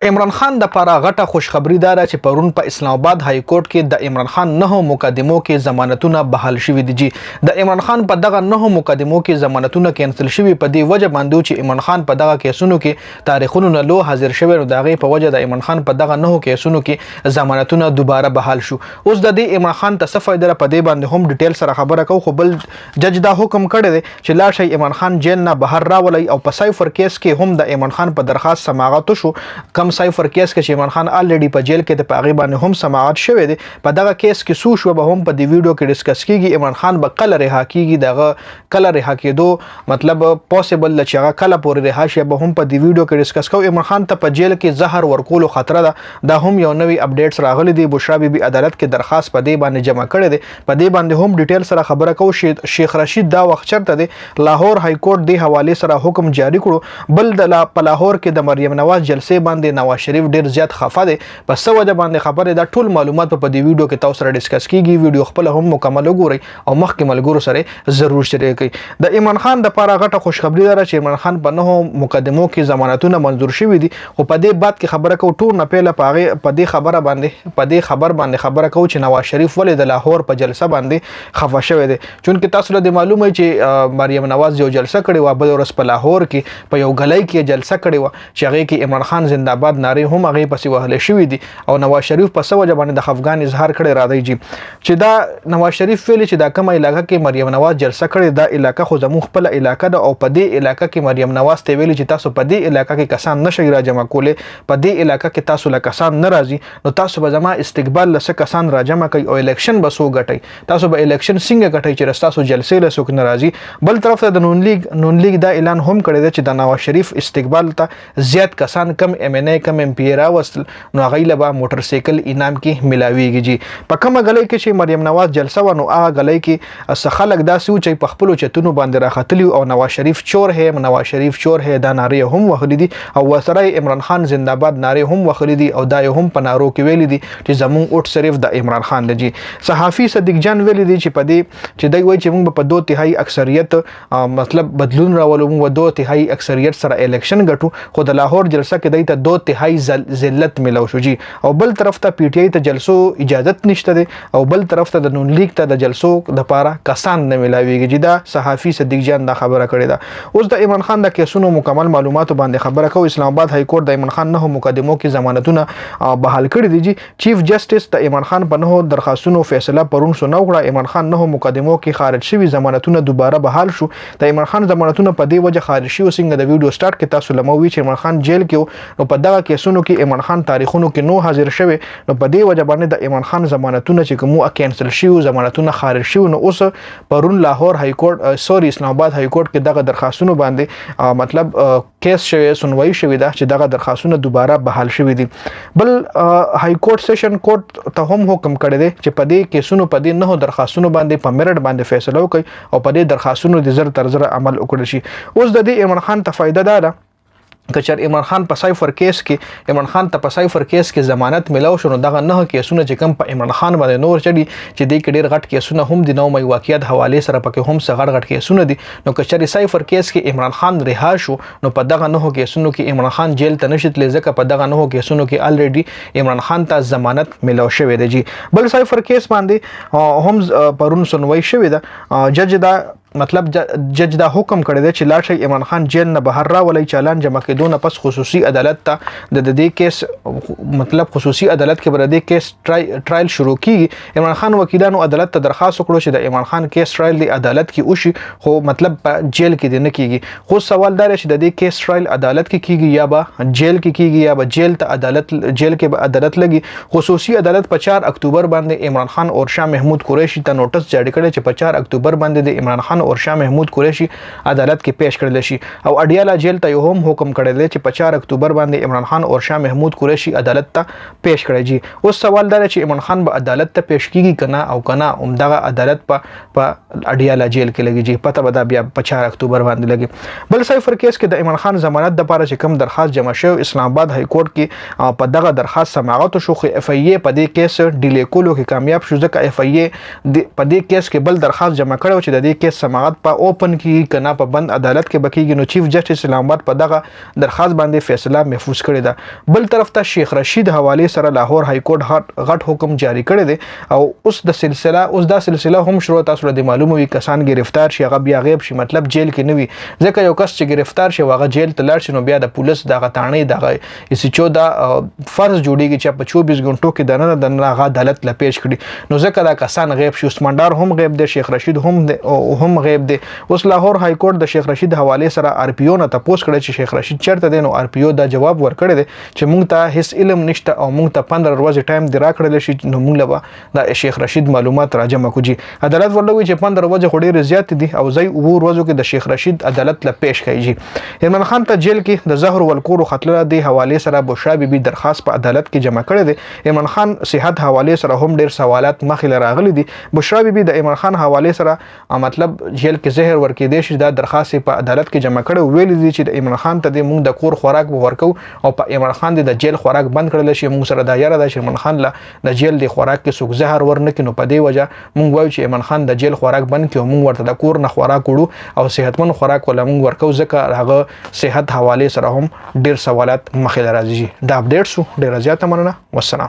عمران خان د پاره غټه خوشخبری داره چې پرون په اسلام آباد های کورټ کې د عمران خان 9 مقدمو کې ضمانتونه بحال شوې دي. جی د عمران خان په دغه 9 مقدمو کې ضمانتونه کینسل شوي په دې وجه باندې چې عمران خان په دغه کیسونو کې تاریخونو نه لو حاضر شوی نو دغه په وجه د عمران خان په دغه 9 کیسونو کې ضمانتونه دوباره بحال شو. اوس د دې عمران خان ته څه فائدہ په دې باندې هم ډیټیل سره خبره کو. خو بل جج دا حکم کړی دی چې لا شي عمران خان جیل نه بهر راولي او په سایفر کیس کې هم د عمران خان په درخواست سماعت شو. کم سایفر کیس کې عمران خان الریډي په جیل کې د پاغي باندې هم سماعت شوی دی. په دغه کیس کې سو شو به هم په دې ویډیو کې ډیسکس کیږي. عمران خان به کله رها کیږي دغه کله رها کېدو مطلب پوسیبل چې هغه کله پورې رها شي به هم په دې ویډیو کې ډیسکس کوو. عمران خان ته په جیل کې زهر ورکولو خطر ده. دا هم یو نوی اپډیټس راغلي دي. بشرا بیبي عدالت کې درخواست په دې باندې جمع کړی دی. په دې باندې هم ډیټیل سره خبره کوو. شیخ رشید دا وخت چرته دی لاهور های کورټ دی حواله سره حکم جاری کړو. بل د په لاهور کې د مریم نواز جلسې باندې نواز شریف ډیر زیات خفه دی. پس وجه باندې خبره دا ټول معلومات په دې ویډیو کې تاسو سره ډیسکس کیږي. ویډیو خپل هم مکمل وګورئ او مخکې ملګرو سره ضرور شریک کړئ. د عمران خان د پاره غټه خوشخبری ده چې عمران خان په 9 مقدمو کې ضمانتونه منظور شوي دي. خو په دې بعد کې خبره کو ټول نه پیله په دې خبر باندې خبره کو چې نواز شریف ولې د لاهور په جلسه باندې خفه شوی دی. چونکه تاسو له معلومه چې مریم نواز یو جلسه کړې و بل ورځ په لاهور کې په یو غلۍ کې جلسه کړې و چې هغه کې عمران خان زنده باد ناره هم هغه پسې وهل شوی دي او نواز شریف په سوجه باندې د خفګان اظهار کړی را دی. جی چې دا نواز شریف ویلي چې دا کومه علاقه کې مریم نواز جلسه کړې دا علاقه خو زموږ خپل علاقه ده او په دې علاقه کې مریم نواز ته ویلي چې تاسو په دې علاقه کې کسان نشئ را جمع کولې. په دې علاقه کې تاسو له کسان ناراضي نو تاسو به زما استقبال له کسان را جمع کوي او الیکشن به سو غټي. تاسو به الیکشن څنګه غټي چې تاسو جلسې له سوک ناراضي. بل طرف ته د نون لیگ دا اعلان هم کړی دی چې د نواز شریف استقبال ته زیات کسان کم ام ان ای کم ام پی راوستل نو هغه له به موټر سایکل انعام کې ملاويږي. جی په کومه غلۍ کې چې مریم نواز جلسه و نو هغه غلۍ کې څه خلک داسې و چې په خپل چتونو باندې راختلی او نواز شریف چور ہے نواز شریف چور ہے دا ناره هم وخلی دي او وسره عمران خان زنده باد ناره هم وخلی دي او دا هم په نارو کې ویلي دي چې زمون اوټ صرف د عمران خان دی. صحافي صدیق جان ویلي دي چې په دې چې دوی وایي چې موږ په 2/3 اکثریت مطلب بدلون راولو موږ 2/3 اکثریت سره الیکشن غټو. خو د لاهور جلسه کې دای ته 2/3 ذلت ملو شو. جی او بل طرف ته پی ټی آی ته جلسو اجازت نشته دی او بل طرف ته د نون لیگ ته د جلسو د پاره کسان نه ملاويږي. جی دا صحافي صدیق جان دا خبره کړې ده. اوس د عمران خان د کیسونو مکمل معلوماتو باندې خبره کو. اسلام آباد های کورټ د عمران خان 9 مقدمو کې ضمانتونه بحال کړي دي. جی چیف جسټس د عمران خان په 9 درخواستونو فیصله پرون سو نو کړه. عمران خان 9 مقدمو کې خارج شوی ضمانتونه دوباره بحال شو. د عمران خان ضمانتونه په دې وجه خارج شو څنګه د ویډیو سٹارټ کې تاسو لموي چې عمران خان جیل کې نو په دغه کیسونو کې عمران خان تاریخونو کې نو حاضر شوی نو په دې وجه باندې د عمران خان ضمانتونه چې کومه کینسل شوی ضمانتونه خارج شوی نو اوس پرون لاهور های کورټ اسلام آباد های کورټ کې دغه درخواستونو باندې مطلب کیس شوی سنوي شوی دا چې دغه درخواستونه دوباره بحال شوی دي. بل های کورټ سیشن کورټ ته هم حکم کړی دی چې په دې کیسونو په دې 9 درخواستونو باندې په میرټ باندې فیصله وکړي او په دې درخواستونو د زر تر زر عمل وکړي شي. اوس د دې عمران خان ته فائدہ ده کچر عمران خان په سایفر کیس کې عمران خان ته په سایفر کیس کې ضمانت ملو شو نو دغه 9 کیسونه چې کم په عمران خان باندې نور چړي چې د ډېر غټ کیسونه هم د 9 مې واقعیت حواله سره پکې هم څه غټ کیسونه دي. نو کچر سایفر کیس کې عمران خان رها شو نو په دغه 9 کیسونو کې عمران خان جیل ته نشیت لځکه په دغه 9 کیسونو کې الریډي عمران خان ته ضمانت ملو شوی دی. جی بل سایفر کیس باندې هم پرون سنوي شوی ده. جج دا مطلب جج دا حکم کړی دی چې لاړ شي عمران خان جیل نه بهر راولي. چالان جمع کېدو نه پس خصوصي عدالت ته د دې کیس مطلب خصوصي عدالت کې بر دې کیس ټرایل شروع کیږي. عمران خان وکیلانو عدالت ته درخواست وکړو چې د عمران خان کیس ټرایل دی عدالت کې وشي خو مطلب په جیل کې دی نه کیږي. خو سوال دا چې د دې کیس ټرایل عدالت کې کیږي یا به جیل کې کیږي یا به جیل ته عدالت جیل کې به عدالت لګي. خصوصي عدالت په 4 اکتوبر باندې عمران خان او شاه محمود قریشي ته نوټس جاری کړی چې په 4 اکتوبر باندې د عمران خان او شاه محمود قریشي عدالت کې پیش کړل شي او اډیالا جیل ته یو هم حکم کړی دی چې په 4 اکتوبر باندې عمران خان او شاه محمود قریشي عدالت ته پیش کړی. جی اوس سوال دا چې عمران خان به عدالت ته پیش کیږي کنه او کنه عمدغه عدالت په اډیالا جیل کې لګي. جی پته به دا بیا په 4 اکتوبر باندې لګي. بل سایفر کیس کې د عمران خان ضمانت د لپاره چې کوم درخواست جمع شوی اسلام آباد های کورټ کې په دغه درخواست سماعت شو خو اف ای ای په دې کیس ډیلی کولو کې کامیاب شو ځکه اف ای ای په دې کیس کې بل درخواست جمع کړو چې د دې کیس سماعت په اوپن کې کنا په بند عدالت کې بکیږي. نو چیف جسټس اسلام آباد په دغه درخواست باندې فیصله محفوظ کړې ده. بل طرف ته شیخ رشید حواله سره لاهور های کورټ غټ حکم جاری کړی دی او اوس دا سلسله هم شروع. تاسو له معلومه وي کسان گرفتار شي هغه بیا غیب شي مطلب جیل کې نه وي ځکه یو کس چې گرفتار شي هغه جیل ته لاړ شي نو بیا د پولیس دغه تانې دغه اسی 14 فرض جوړیږي چې په 24 غنټو کې د هغه عدالت لا پیش کړي نو ځکه دا کسان غیب شي. عثمان ډار هم غیب دی شیخ رشید هم غیب دی. اوس لاهور های کورټ د شیخ رشید حواله سره آر پی او نه تپوس کړی چې شیخ رشید چیرته دی. نو آر پی او دا جواب ورکړی دی چې مونږ ته هیڅ علم نشته او مونږ ته 15 ورځې ټایم دی راکړل شي نو مونږ له د شیخ رشید معلومات راجمع کوجی. عدالت ورلوي چې 15 ورځې خو ډېرې زیات دي او ځای اوو ورځو کې د شیخ رشید عدالت له پیش کیږي. عمران خان ته جیل کې د زهر ولکور خطر دی حواله سره بشرا بیبي درخواست په عدالت کې جمع کړی دی. عمران خان صحت حواله سره هم ډېر سوالات مخې راغلي دي. بشرا بیبي د عمران خان حواله سره مطلب جیل کې زهر ورکې دی چې دا درخواست په عدالت کې جمع کړي ویل دي چې د عمران خان ته د مونږ د کور خوراک ورکو او په عمران خان د جیل خوراک بند کړل شي. مونږ سره دا یاره د عمران خان له د جیل د خوراک کې څوک زهر ورنکې نو په دې وجه مونږ وایو چې عمران خان د جیل خوراک بند کړي او مونږ ورته د کور نه خوراک وړو او صحتمن خوراک ولا مونږ ورکو ځکه هغه صحت حواله سره هم ډیر سوالات مخې راځي. دا اپډیټ شو ډیر زیاته مننه. والسلام.